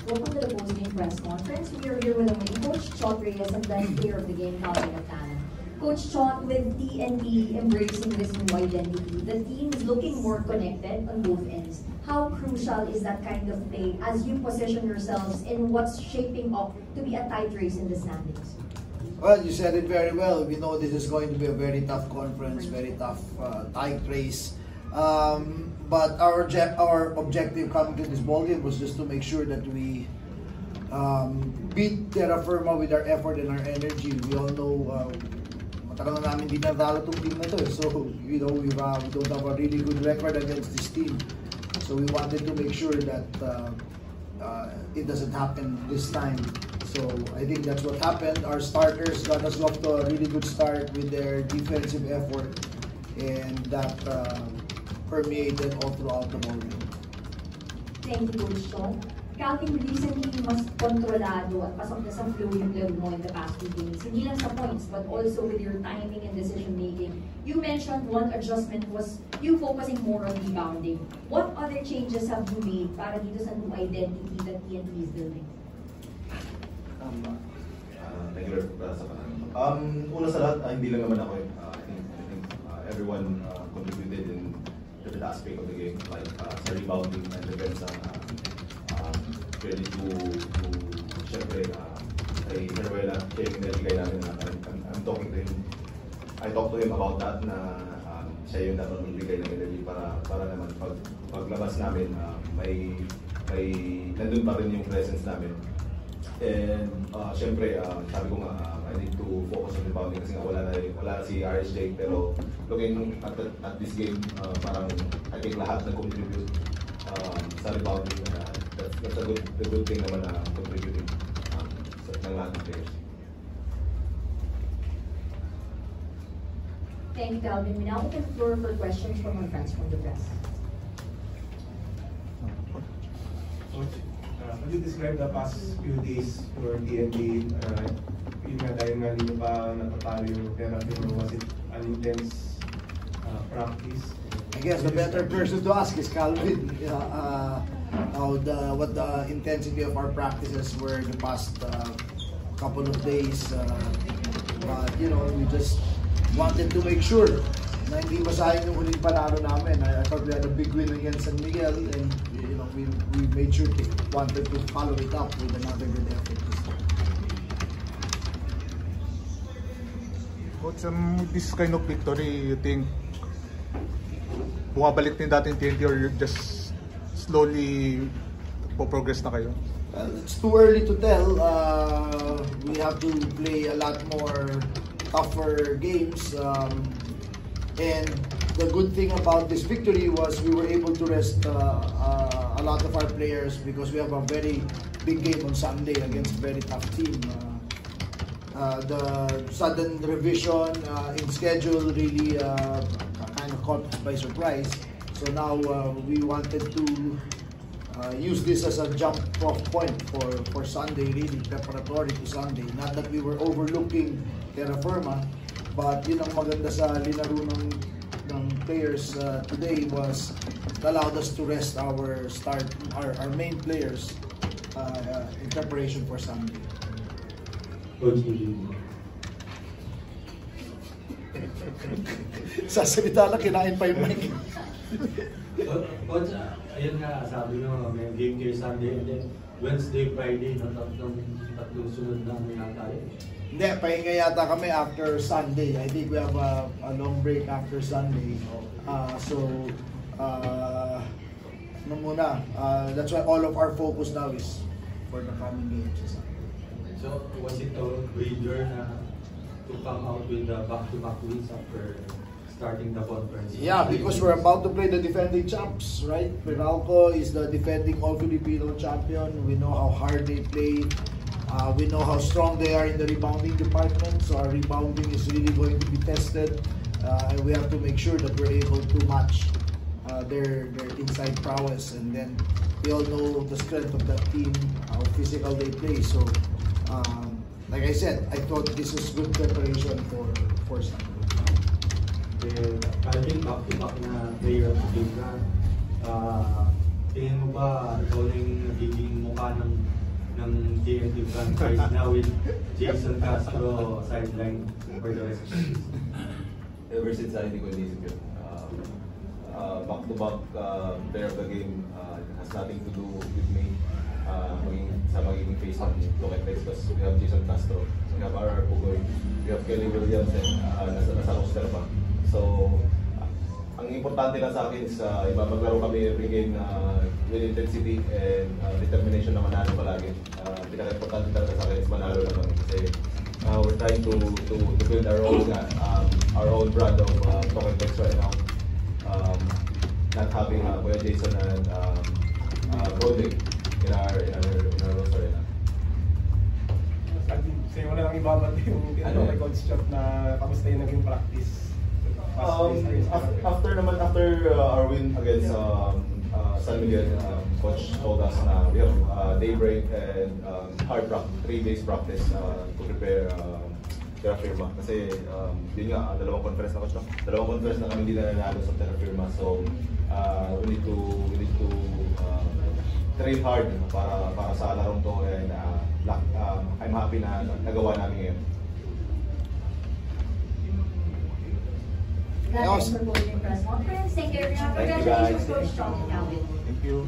Welcome to the post-game press conference. We are here with our main coach, Chot Reyes, and then player of the game, Calvin Atana. Coach Chot, with TNT embracing this new identity, the team is looking more connected on both ends. How crucial is that kind of play as you position yourselves in what's shaping up to be a tight race in the standings? Well, you said it very well. We know this is going to be a very tough conference, very tough, tight race. But our objective coming to this ballgame was just to make sure that we beat Terra Firma with our effort and our energy. We all know matagal na namin di natalo tong team na to. So, you know, we don't have a really good record against this team. So we wanted to make sure that it doesn't happen this time. So I think that's what happened. Our starters got us off to a really good start with their defensive effort, and that permeated all throughout the ball game. Thank you, Coach Chot. Calvin, recently mas kontrolado at pasok na sa flow yung laro mo in the past 2 games. Hindi lang sa points, but also with your timing and decision making. You mentioned one adjustment was you focusing more on rebounding. What other changes have you made para dito sa new identity that TNT is building? Thank you sa panahon. Una sa lahat, hindi lang naman ako. I think everyone contributed in different aspect of the game, like sa rebounding and defense. Credit to syempre kay Manuela, sharing the bigay namin na I'm talking to him. I talked to him about that na siya yung dapat magbigay ng energy para naman paglabas namin may nandun pa rin yung presence namin. And syempre sabi ko nga I need to focus on rebounding kasi nga wala si RSJ, pero looking at this game parang I think lahat nag-contribute sa rebounding. That's a good thing naman na contributing ng lahat ng players. Thank you, Calvin. We now open the floor for questions from our friends from the press. Coach, could you describe the past few days for TNT? Yung nga dahil nga hindi pa natatalo yung Terra Firma, was it an intense practice? I guess the better person to ask is Calvin. What the intensity of our practices were the past couple of days. But you know, we just wanted to make sure na hindi masayang yung huling panalo namin. I thought we had a big win against San Miguel, and you know, we made sure we wanted to follow it up with another good effort. Coach, this kind of victory, you think bumabalik din dating TNT or you just slowly po-progress na kayo? It's too early to tell. We have to play a lot more tougher games. And the good thing about this victory was we were able to rest a lot of our players because we have a very big game on Sunday against a very tough team. The sudden revision in schedule really kind of caught us by surprise. So now we wanted to use this as a jump-off point for Sunday, really preparatory to Sunday. Not that we were overlooking Terra Firma, but yun ang maganda sa linaro ng players today was it allowed us to rest our main players in preparation for Sunday. Sasalita lang, kinain pa yung mic. Coach, ayun nga, sabi nyo, may game kayo Sunday, and then Wednesday, Friday, tatlong sunod na may tayo. Hindi, pahinga yata kami after Sunday. I think we have a long break after Sunday. That's why all of our focus now is for the coming games. So, was it a breather to come out with the back-to-back wins after starting the conference? Yeah, because we're about to play the defending champs, right? Meralco is the defending All-Filipino champion. We know how hard they play. We know how strong they are in the rebounding department. So our rebounding is really going to be tested. And we have to make sure that we're able to match their inside prowess. And then we all know the strength of that team, how physical they play. So, like I said, I thought this is good preparation for Sunday. I think back-to-back na player of the game na, tingin mo ba ikaw na yung nagiging mukha ng ng TNT franchise now with Jason Castro sideline for the rest of the season? Ever since hindi ko inisip yun. Back-to-back player of the game has nothing to do with me. Magiging face ng Tokentex because we have Jason Castro, we have R.R. Pugoy, we have Kelly Williams and nasa roster pa. So, ang importante lang sa akin is maglaro kami every game with intensity and determination na manalo palagi. Pinaka-importante talaga sa akin is manalo naman kasi we're trying to build our own brand of Tokentex right now. Not having Kuya Jason and Golding in our roster right now. Sa'yo mo na lang ibabati yung kay Coach Chop na kamusta yung naging practice? After our win against San Miguel, Coach told us na we have daybreak and hard practice, 3 days practice to prepare Terra Firma. Kasi yun nga, dalawang conference na Coach, no? Dalawang conference na kami hindi na nanalo sa Terra Firma. So we need to train hard para sa larong to and I'm happy na nagawa namin ngayon. That's it for closing press conference. Thank you, everyone. Congratulations, Coach Chong and Calvin. Thank you.